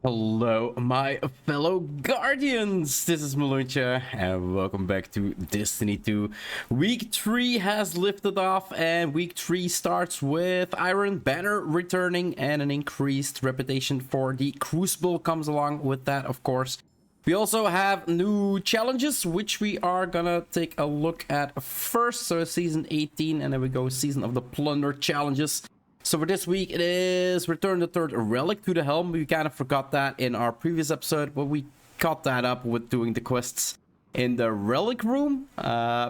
Hello, my fellow guardians! This is Mloentje, and welcome back to Destiny 2. Week 3 has lifted off, and Week 3 starts with Iron Banner returning, and an increased reputation for the Crucible comes along with that, of course. We also have new challenges, which we are gonna take a look at first. So Season 18, and then we go Season of the Plunder challenges. So for this week, it is Return the Third Relic to the Helm. We kind of forgot that in our previous episode, but we caught that up with doing the quests in the Relic Room.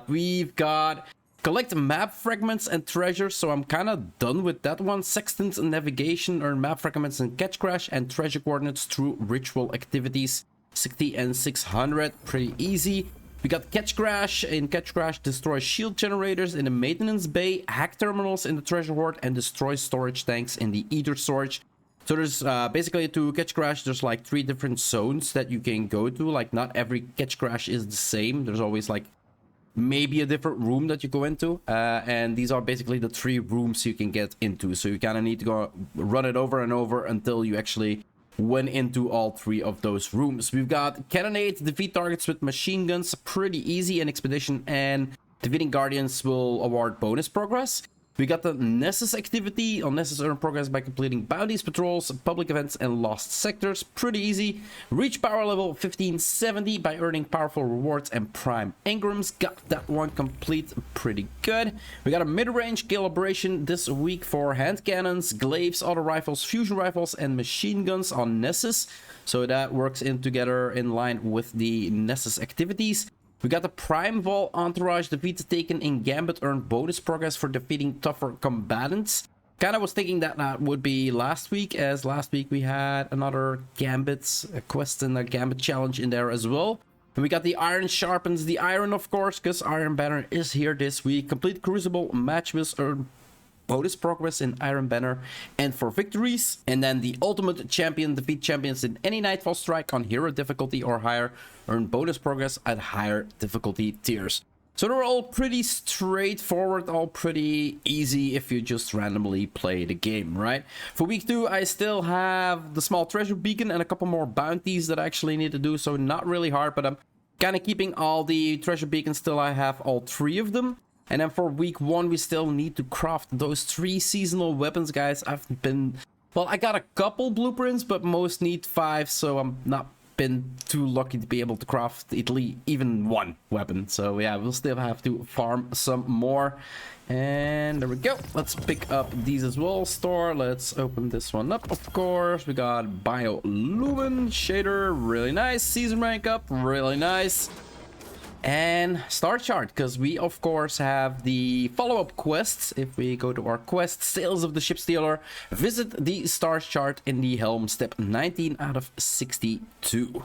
We've got Collect Map Fragments and Treasures, so I'm kind of done with that one. Sextants and Navigation, earn map fragments and Catch Crash, and treasure coordinates through ritual activities. 60 and 600, pretty easy. We got Catch Crash. In Catch Crash, destroy shield generators in the maintenance bay, hack terminals in the treasure hoard, and destroy storage tanks in the Eido storage. So there's basically, to Catch Crash, there's like 3 different zones that you can go to. Like, not every Catch Crash is the same. There's always like maybe a different room that you go into, and these are basically the 3 rooms you can get into. So you kind of need to go run it over and over until you actually went into all 3 of those rooms. We've got Cannonade, defeat targets with machine guns, pretty easy. In Expedition, and defeating Guardians will award bonus progress. We got the Nessus activity. On Nessus, earn progress by completing bounties, patrols, public events, and lost sectors. Pretty easy. Reach power level 1570 by earning powerful rewards and prime engrams. Got that one complete. Pretty good. We got a mid-range calibration this week for hand cannons, glaives, auto rifles, fusion rifles, and machine guns on Nessus. So that works in together in line with the Nessus activities. We got the Prime Vol Entourage, defeats taken in Gambit, earn bonus progress for defeating tougher combatants. Kind of was thinking that that would be last week, as last week we had another Gambit quest and a Gambit challenge in there as well. And we got the Iron Sharpens the Iron, of course, because Iron Banner is here this week. Complete Crucible matches, earn bonus progress in Iron Banner and for victories. And then the Ultimate Champion, defeat champions in any Nightfall strike on hero difficulty or higher, earn bonus progress at higher difficulty tiers. So they're all pretty straightforward, all pretty easy if you just randomly play the game, right? For week 2, I still have the small treasure beacon and a couple more bounties that I actually need to do, so not really hard, but I'm kind of keeping all the treasure beacons till I have all 3 of them. And then for week 1, we still need to craft those 3 seasonal weapons, guys. I got a couple blueprints, but most need 5, so I'm not been too lucky to be able to craft even 1 weapon. So yeah, we'll still have to farm some more. And there we go. Let's pick up these as well. Store. Let's open this one up, of course. We got Biolumin shader, really nice. Season rank up, really nice. And star chart, because we of course have the follow-up quests. If we go to our quest, Sales of the Shipstealer, visit the star chart in the helm, step 19 out of 62.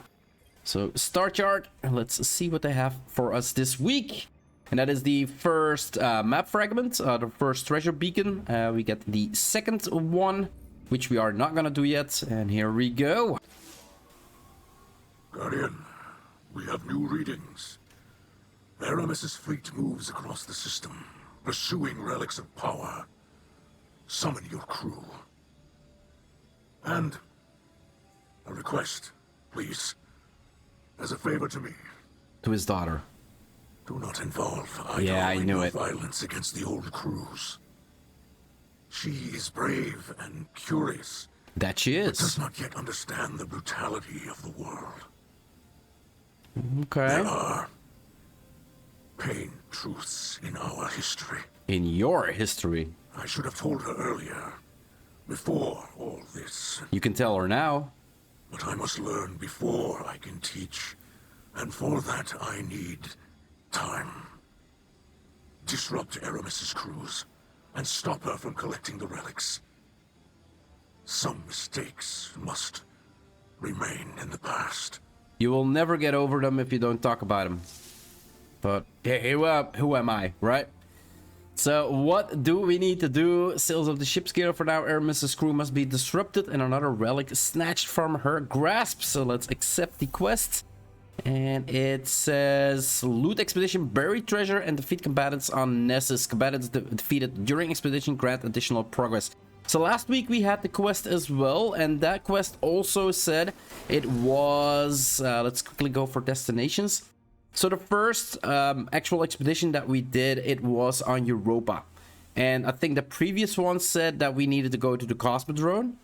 So star chart, let's see what they have for us this week. And that is the first map fragment, the first treasure beacon. We get the second one, which we are not gonna do yet. And here we go. Guardian, we have new readings. Aramis's fleet moves across the system, pursuing relics of power. Summon your crew. And a request, please. As a favor to me. To his daughter. Do not involve Eido Yeah, I knew in it. violence against the old crews. She is brave and curious. That she But is. does not yet understand the brutality of the world. Okay. There are pain truths in our history. In your history. I should have told her earlier, before all this. You can tell her now. But I must learn before I can teach, and for that I need time. Disrupt Aramis's crews, and stop her from collecting the relics. Some mistakes must remain in the past. You will never get over them if you don't talk about them. But hey, who am I, right? So what do we need to do? Sales of the Shipstealer for now. Aramis's crew must be disrupted and another relic snatched from her grasp. So let's accept the quest. And it says loot expedition, bury treasure, and defeat combatants on Nessus. Combatants defeated during expedition grant additional progress. So last week we had the quest as well, and that quest also said it was... let's quickly go for destinations. So the first actual expedition that we did, it was on Europa. And I think the previous one said that we needed to go to the Cosmodrome.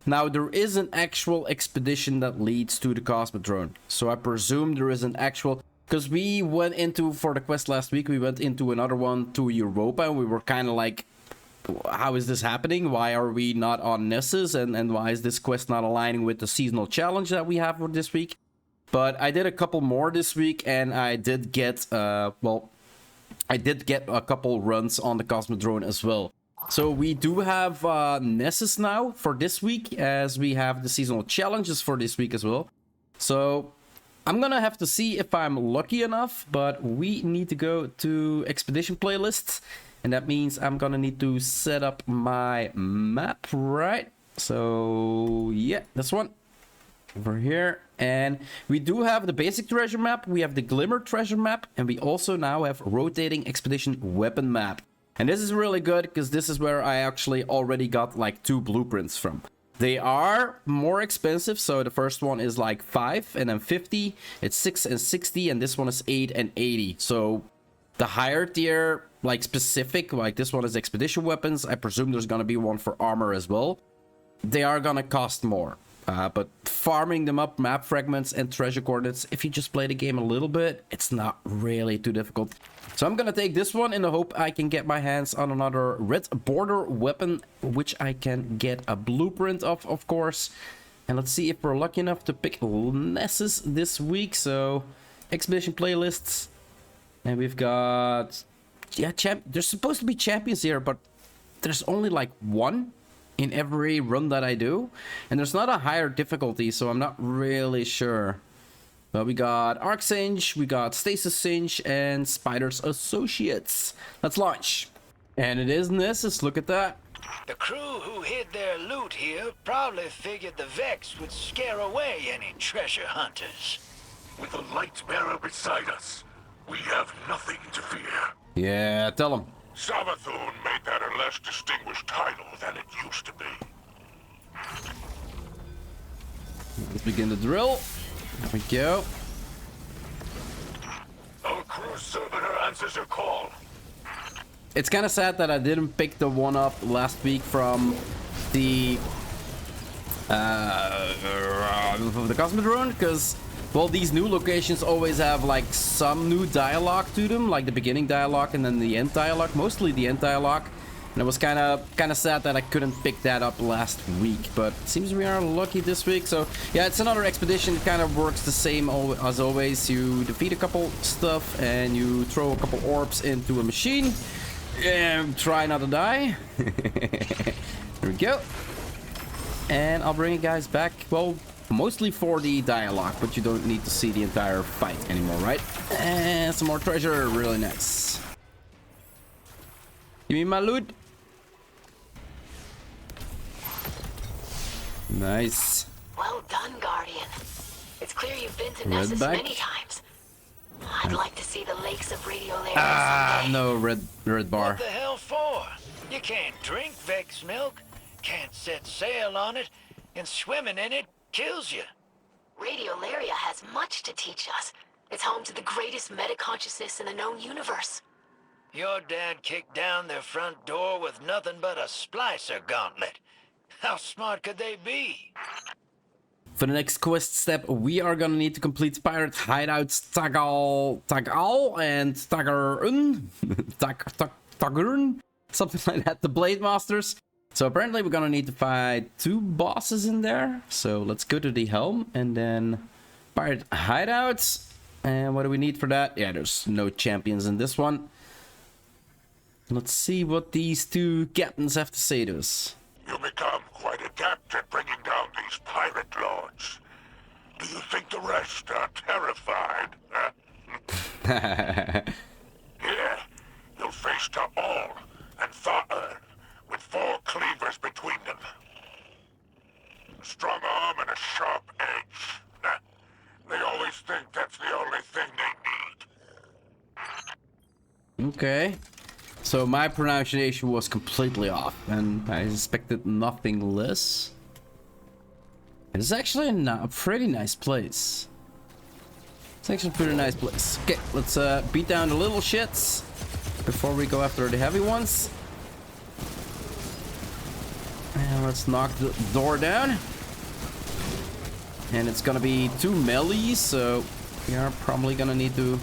Now, there is an actual expedition that leads to the Cosmodrome. So I presume there is an actual... Because we went into, for the quest last week, we went into another one to Europa, and we were kind of like, how is this happening? Why are we not on Nessus? And why is this quest not aligning with the seasonal challenge that we have for this week? But I did a couple more this week, and I did get, well, I did get a couple runs on the Cosmodrome as well. So we do have Nessus now for this week, as we have the seasonal challenges for this week as well. So I'm gonna have to see if I'm lucky enough, but we need to go to expedition playlists, and that means I'm gonna need to set up my map, right? So yeah, this one over here. And we do have the basic treasure map, we have the glimmer treasure map, and we also now have rotating expedition weapon map. And this is really good because this is where I actually already got like 2 blueprints from. They are more expensive, so the first one is like 5 and then 50, it's 6 and 60, and this one is 8 and 80. So the higher tier, like specific, like this one is expedition weapons, I presume there's gonna be one for armor as well. They are gonna cost more. But farming them up, map fragments and treasure coordinates, if you just play the game a little bit, it's not really too difficult. So I'm gonna take this one in the hope I can get my hands on another red border weapon, which I can get a blueprint of course. And let's see if we're lucky enough to pick Nessus this week. So, expedition playlists. And we've got... Yeah, there's supposed to be champions here, but there's only like 1 in every run that I do, and there's not a higher difficulty, so I'm not really sure. But we got Arc Singe, we got Stasis Singe, and Spider's Associates. Let's launch. And it is Nessus, look at that. The crew who hid their loot here probably figured the Vex would scare away any treasure hunters. With the light bearer beside us, we have nothing to fear. Yeah, tell him. Savathun made that a less distinguished title than it used to be. Let's begin the drill. There we go. Our crew's servitor answers your call. It's kind of sad that I didn't pick the one up last week from the Cosmodrome, because, well, these new locations always have like some new dialogue to them, like the beginning dialogue and then the end dialogue, mostly the end dialogue. And it was kind of sad that I couldn't pick that up last week, but it seems we are lucky this week. So yeah, it's another expedition. It kind of works the same as always. You defeat a couple stuff and you throw a couple orbs into a machine and try not to die. There we go. And I'll bring you guys back, well, mostly for the dialogue, but you don't need to see the entire fight anymore, right? And some more treasure, really nice. Give me my loot. Nice. Well done, Guardian. It's clear you've been to Nessus many times. I'd like to see the lakes of Radiolaria someday. No, red bar. What the hell for? You can't drink Vex milk, can't set sail on it, and swimming in it kills you. Radiolaria has much to teach us. It's home to the greatest meta-consciousness in the known universe. Your dad kicked down their front door with nothing but a splicer gauntlet. How smart could they be? For the next quest step, we are gonna need to complete pirate hideouts Tagal and Tagarun. Tagarun? Something like that, the Blademasters. So apparently we're gonna need to fight 2 bosses in there. So let's go to the helm and then pirate hideouts. And what do we need for that? Yeah, there's no champions in this one. Let's see what these 2 captains have to say to us. You become quite adept at bringing down these pirate lords. Do you think the rest are terrified? Here, you'll face to all and Tha'ur, with 4 cleavers between them. A strong arm and a sharp edge. They always think that's the only thing they need. Okay. So my pronunciation was completely off, and I expected nothing less. It's actually a pretty nice place. It's actually a pretty nice place. Okay, let's beat down the little shits before we go after the heavy ones. And let's knock the door down. And it's gonna be 2 melee, so we are probably gonna need to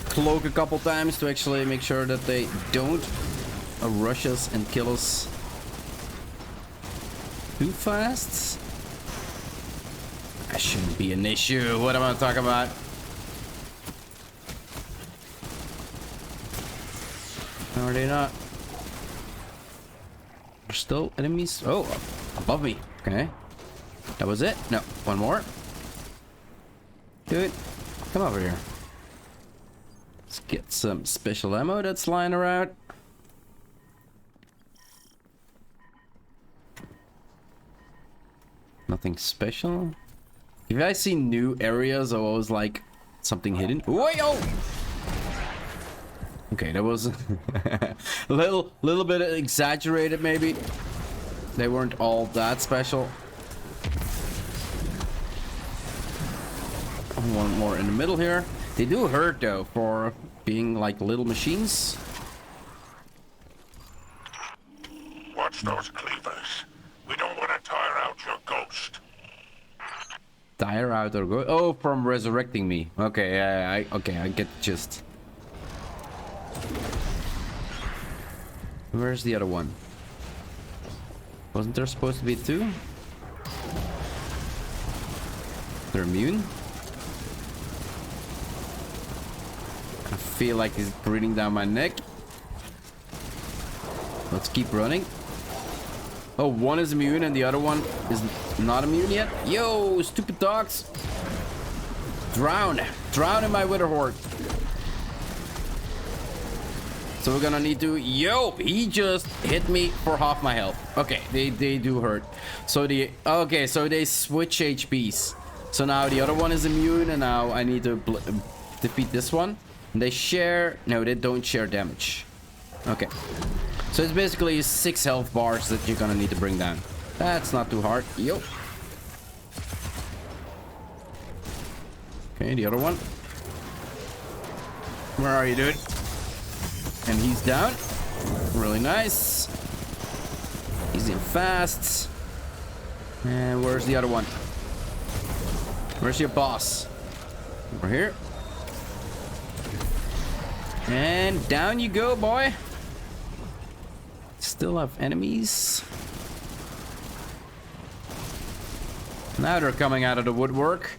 cloak a couple times to actually make sure that they don't rush us and kill us too fast. That shouldn't be an issue. What am I talking about? Are they not? There's still enemies. Oh, above me. Okay. That was it? No, one more. Dude, come over here. Let's get some special ammo that's lying around. Nothing special. If you guys see new areas, I always like something hidden. Whoa! Okay, that was a little bit exaggerated, maybe. They weren't all that special. One more in the middle here. They do hurt though for being like little machines. Watch those cleavers. We don't want to tire out your ghost. Tire out or go? Oh, from resurrecting me. Okay, I get the gist. Where's the other one? Wasn't there supposed to be 2? They're immune. I feel like he's breathing down my neck. Let's keep running. Oh, one is immune and the other one is not immune yet. Yo, stupid dogs. Drown. Drown in my wither horde. So we're gonna need to... Yo, he just hit me for half my health. Okay, they do hurt. So okay, so they switch HPs. So now the other one is immune and now I need to defeat this one. And they share... No, they don't share damage. Okay. So it's basically 6 health bars that you're gonna need to bring down. That's not too hard. Yo. Okay, the other one. Where are you, dude? And he's down. Really nice. He's in fast. And where's the other one? Where's your boss? Over here. And down you go, boy. Still have enemies. Now they're coming out of the woodwork.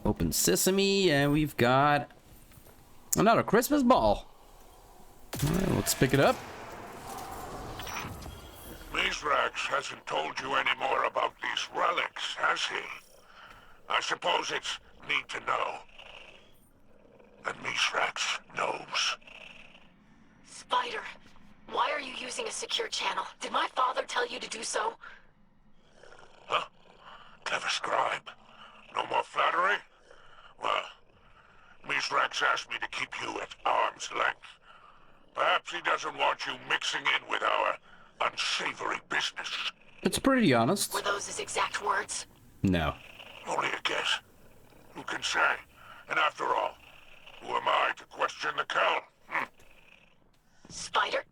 Open sesame, and we've got another Christmas ball. Well, let's pick it up. Mithrax hasn't told you any more about these relics, has he? I suppose it's neat to know. And Mithrax knows. Spider, why are you using a secure channel? Did my father tell you to do so? Huh? Clever scribe. No more flattery? Well, Mithrax asked me to keep you at arm's length. Perhaps he doesn't want you mixing in with our unsavory business. It's pretty honest. Were those his exact words? No. Only a guess. Who can say? And after all, who am I to question the Count? Spider,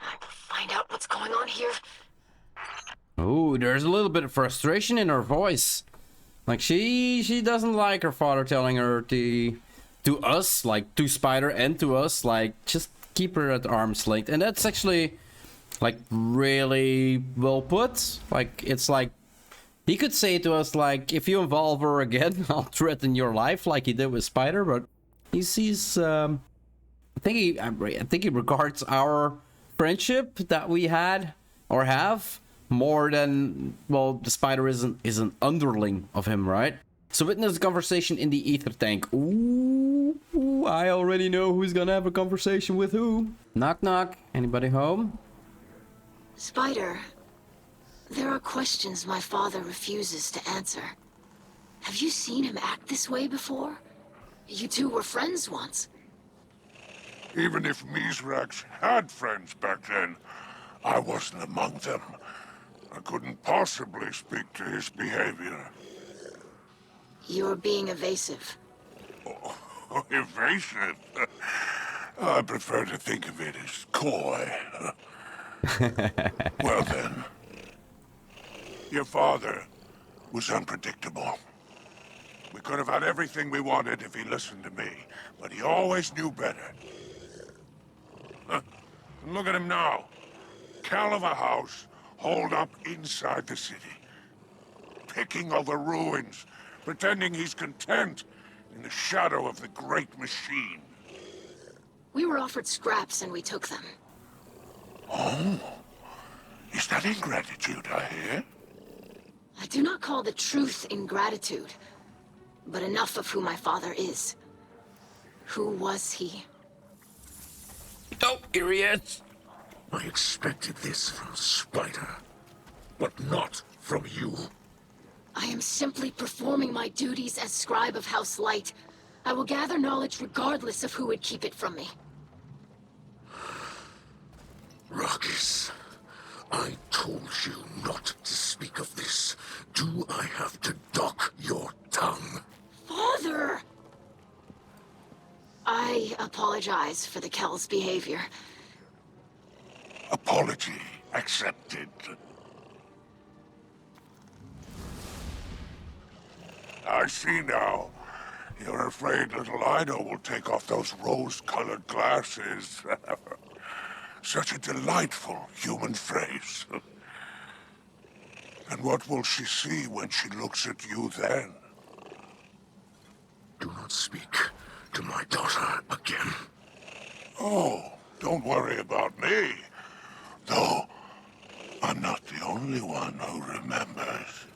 I will find out what's going on here. Oh, there's a little bit of frustration in her voice. Like she doesn't like her father telling her to us, like to Spider and to us, like just keep her at arm's length. And that's actually like really well put. Like it's like he could say to us like, if you involve her again, I'll threaten your life, like he did with Spider. But he sees I think he regards our friendship that we had or have more than, well, the Spider is an underling of him, right? So witness a conversation in the ether tank. Ooh, I already know who's gonna have a conversation with who. Knock knock. Anybody home? Spider, there are questions my father refuses to answer. Have you seen him act this way before? You two were friends once. Even if Mithrax had friends back then, I wasn't among them. I couldn't possibly speak to his behavior. You're being evasive. Oh, evasive? I prefer to think of it as coy. Well then, your father was unpredictable. We could have had everything we wanted if he listened to me, but he always knew better. And look at him now. Cal of a house, holed up inside the city. Picking over ruins, pretending he's content in the shadow of the great machine. We were offered scraps and we took them. Oh? Is that ingratitude I hear? I do not call the truth ingratitude, but enough of who my father is. Who was he? Oh, here he is. I expected this from Spider, but not from you. I am simply performing my duties as scribe of House Light. I will gather knowledge regardless of who would keep it from me. Ruckus, I told you not to speak of this. Do I have to dock your tongue? Father! I apologize for the Kel's behavior. Apology accepted. I see now. You're afraid little Eido will take off those rose-colored glasses. Such a delightful human phrase. And what will she see when she looks at you then? Do not speak to my daughter again. Oh, don't worry about me. Though, I'm not the only one who remembers.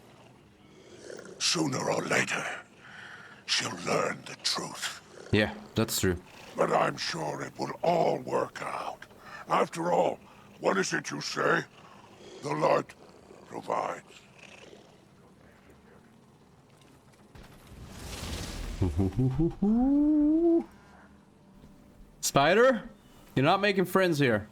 Sooner or later, she'll learn the truth. Yeah, that's true. But I'm sure it will all work out. After all, what is it you say? The light provides. Spider? You're not making friends here.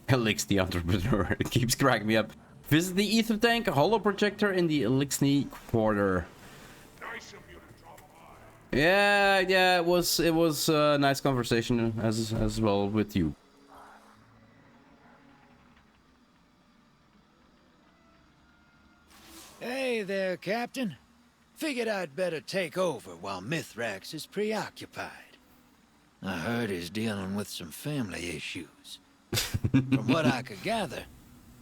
Elix the entrepreneur. It keeps cracking me up. Visit the ether tank, a holo projector in the Elixni quarter. Nice of you to drop by. Yeah, it was a nice conversation as well with you. Hey there, Captain. Figured I'd better take over while Mithrax is preoccupied. I heard he's dealing with some family issues. From what I could gather,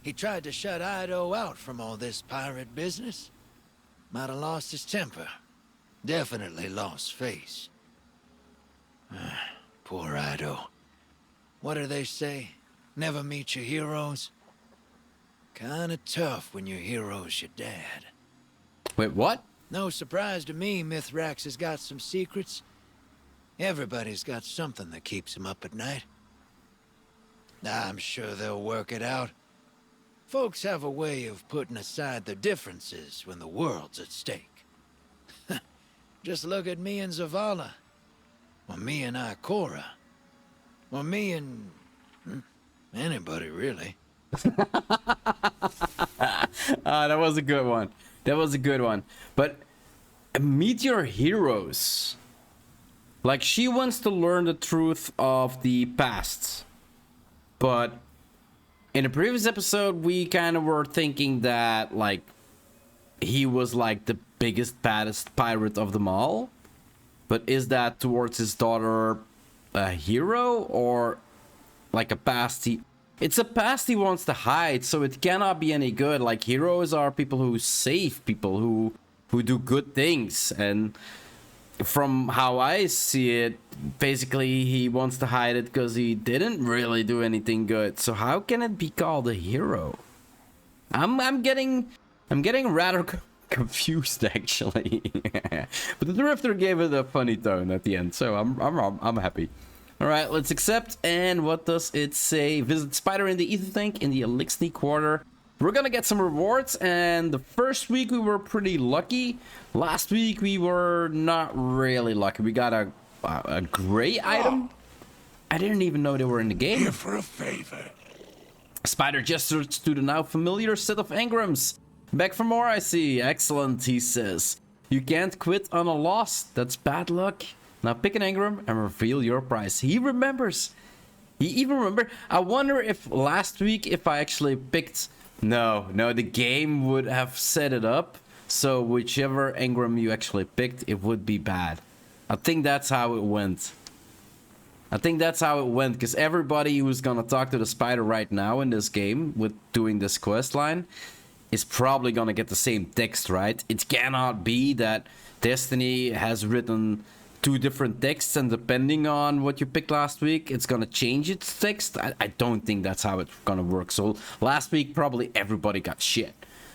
he tried to shut Eido out from all this pirate business. Might have lost his temper. Definitely lost face. Poor Eido. What do they say? Never meet your heroes? Kinda tough when your hero's your dad. Wait, what? No surprise to me Mithrax has got some secrets. Everybody's got something that keeps him up at night. I'm sure they'll work it out. Folks have a way of putting aside their differences when the world's at stake. Just look at me and Zavala. Or me and Ikora. Or me and... anybody, really. That was a good one. That was a good one. But meet your heroes. Like, she wants to learn the truth of the past. But in the previous episode, we kind of were thinking that, like, he was, like, the biggest, baddest pirate of them all. But is that towards his daughter a hero? Or, like, a past he... It's a past he wants to hide, so it cannot be any good. Like, heroes are people who save people, who do good things. And from how I see it, basically he wants to hide it because he didn't really do anything good. So how can it be called a hero? I'm getting rather confused, actually. But the Drifter gave it a funny tone at the end, so I'm happy. Alright, let's accept. And what does it say? Visit Spider in the ether tank in the Elixni quarter. We're gonna get some rewards, and the first week we were pretty lucky. Last week we were not really lucky. We got a a gray item? I didn't even know they were in the game. Here for a favor. Spider gestures to the now familiar set of engrams. Back for more, I see. Excellent, he says. You can't quit on a loss. That's bad luck. Now pick an engram and reveal your price. He remembers. He even remembered. I wonder if last week if I actually picked... No, the game would have set it up. So whichever engram you actually picked, it would be bad. I think that's how it went. Because everybody who's gonna talk to the spider right now in this game with doing this quest line is probably gonna get the same text, right? It cannot be that Destiny has written 2 different texts, and depending on what you picked last week, it's gonna change its text. I don't think that's how it's gonna work. So last week, probably everybody got shit.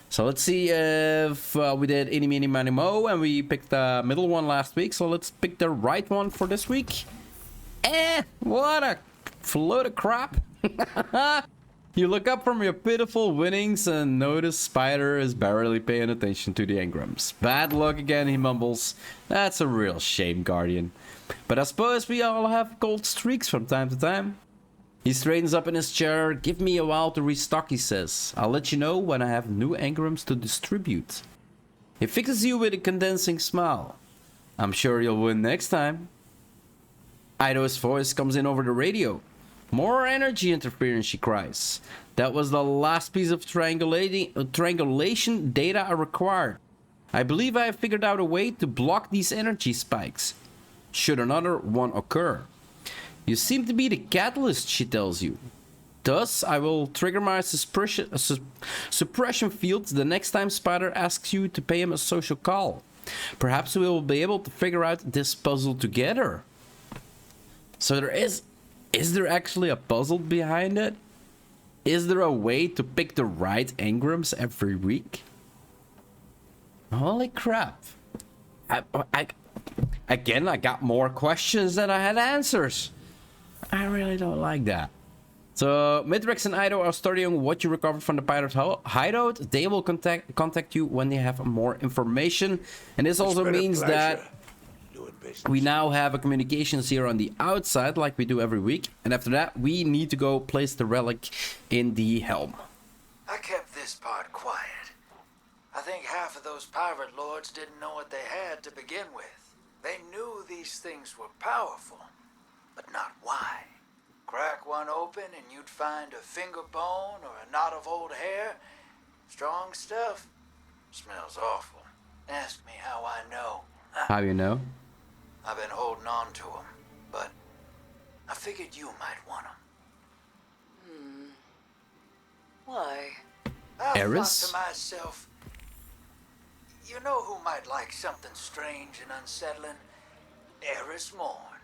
So let's see if we did Eeny, Meeny, Miny, Mo, and we picked the middle one last week. So let's pick the right one for this week. What a load of crap. You look up from your pitiful winnings and notice Spider is barely paying attention to the engrams. Bad luck again, he mumbles. That's a real shame, Guardian. But I suppose we all have cold streaks from time to time. He straightens up in his chair. Give me a while to restock, he says. I'll let you know when I have new engrams to distribute. He fixes you with a condensing smile. I'm sure you'll win next time. Eido's voice comes in over the radio. More energy interference, she cries. That was the last piece of triangulation data I required. I believe I have figured out a way to block these energy spikes, should another one occur. You seem to be the catalyst, she tells you. Thus, I will trigger my suppression field the next time Spider asks you to pay him a social call. Perhaps we will be able to figure out this puzzle together. So there is there actually a puzzle behind it? Is there a way to pick the right engrams every week? Holy crap. Again, I got more questions than I had answers. I really don't like that. So, Mithrax and Eido are studying what you recovered from the pirate hideout. They will contact you when they have more information. And this also means that we now have a communications here on the outside, like we do every week. And after that, we need to go place the relic in the helm. I kept this part quiet. I think half of those pirate lords didn't know what they had to begin with. They knew these things were powerful, but not why. Crack one open and you'd find a finger bone or a knot of old hair. Strong stuff. Smells awful. Ask me how I know. How you know? I've been holding on to them, but I figured you might want them. Why? I Eris? thought to myself, you know who might like something strange and unsettling? Eris Morn.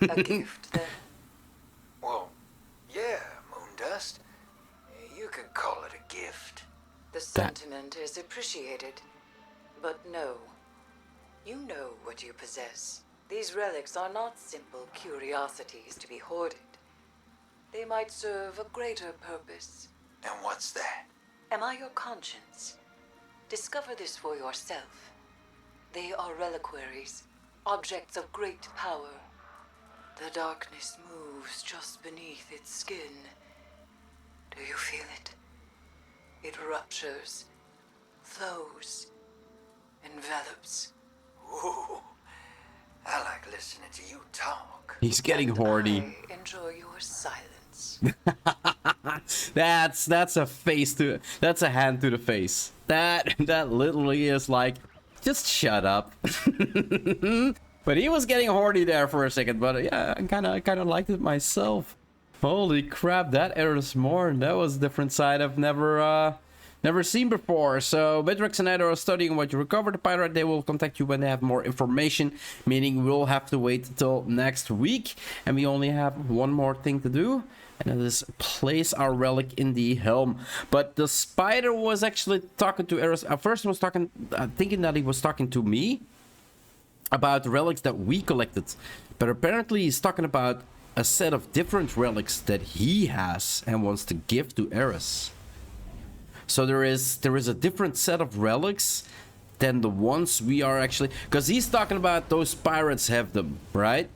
A gift, then? Well, yeah, Moondust. You could call it a gift. The sentiment is appreciated. But no. You know what you possess. These relics are not simple curiosities to be hoarded. They might serve a greater purpose. And what's that? Am I your conscience? Discover this for yourself. They are reliquaries, objects of great power. The darkness moves just beneath its skin. Do you feel it? It ruptures, flows, envelops. Ooh, I like listening to you talk. He's getting horny. I enjoy your silence. That's a hand to the face. That literally is like, just shut up. But he was getting horny there for a second, but yeah, I kind of liked it myself. Holy crap, that Eris Morn, that was a different side I've never seen before. So Mithrax and Eido are studying what you recovered the pirate. They will contact you when they have more information, meaning we'll have to wait until next week. And we only have one more thing to do, and that is place our relic in the helm. But the spider was actually talking to Eris. At first, was thinking that he was talking to me about the relics that we collected, but apparently he's talking about a set of different relics that he has and wants to give to Eris. So there is a different set of relics than the ones we are actually, because he's talking about those pirates have them, right?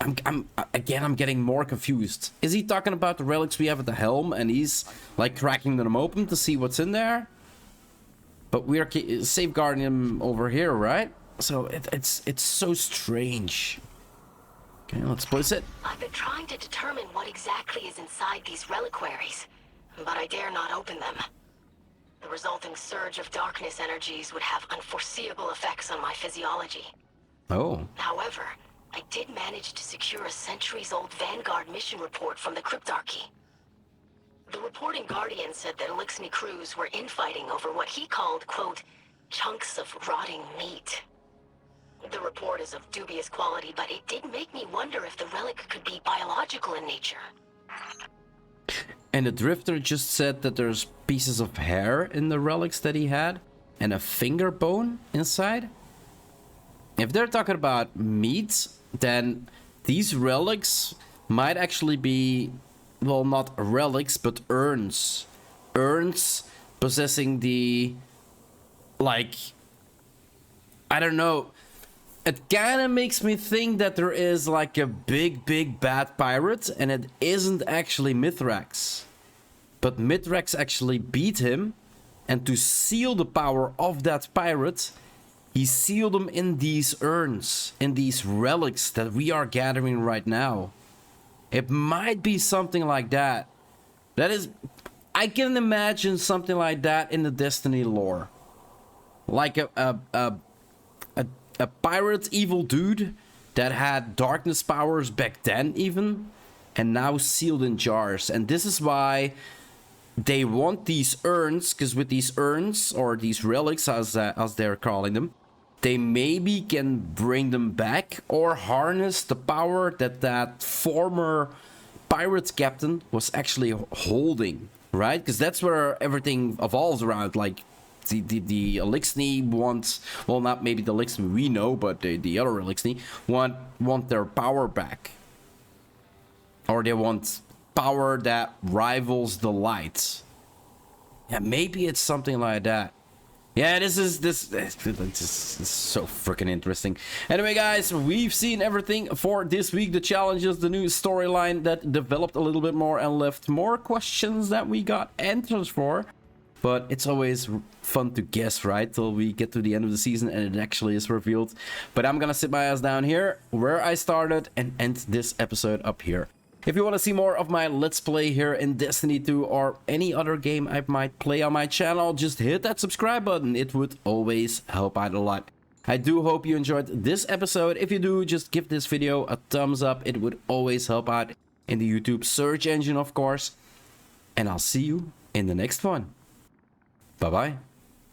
I'm getting more confused. Is he talking about the relics we have at the helm and he's like cracking them open to see what's in there? But we are safeguarding him over here, right? So it's so strange. Okay, let's place it. I've been trying to determine what exactly is inside these reliquaries, but I dare not open them. The resulting surge of darkness energies would have unforeseeable effects on my physiology. Oh. However, I did manage to secure a centuries-old Vanguard mission report from the Cryptarchy. The reporting Guardian said that Elixni crews were infighting over what he called, quote, chunks of rotting meat. The report is of dubious quality, but it did make me wonder if the relic could be biological in nature. And the Drifter just said that there's pieces of hair in the relics that he had and a finger bone inside. If they're talking about meat, then these relics might actually be, well, not relics, but urns. Urns possessing the, like, I don't know. It kind of makes me think that there is like a big bad pirate and it isn't actually Mithrax. But Mithrax actually beat him, and to seal the power of that pirate, he sealed them in these urns, in these relics that we are gathering right now. It might be something like that. That is, I can imagine something like that in the Destiny lore. Like a pirate evil dude that had darkness powers back then even, and now sealed in jars. And this is why they want these urns, because with these urns, or these relics as they're calling them, they maybe can bring them back or harness the power that former pirate captain was actually holding, right? Because that's where everything evolves around. Like the Elixni want, well, not maybe the Elixni we know, but the other Elixni want their power back, or they want power that rivals the light. Yeah, maybe it's something like that. Yeah, this is so freaking interesting. Anyway, guys, we've seen everything for this week. The challenges, the new storyline that developed a little bit more and left more questions that we got answers for. But it's always fun to guess, right? Till we get to the end of the season and it actually is revealed. But I'm gonna sit my ass down here where I started and end this episode up here. If you want to see more of my Let's Play here in Destiny 2 or any other game I might play on my channel, just hit that subscribe button. It would always help out a lot. I do hope you enjoyed this episode. If you do, just give this video a thumbs up. It would always help out in the YouTube search engine, of course. And I'll see you in the next one. Bye-bye.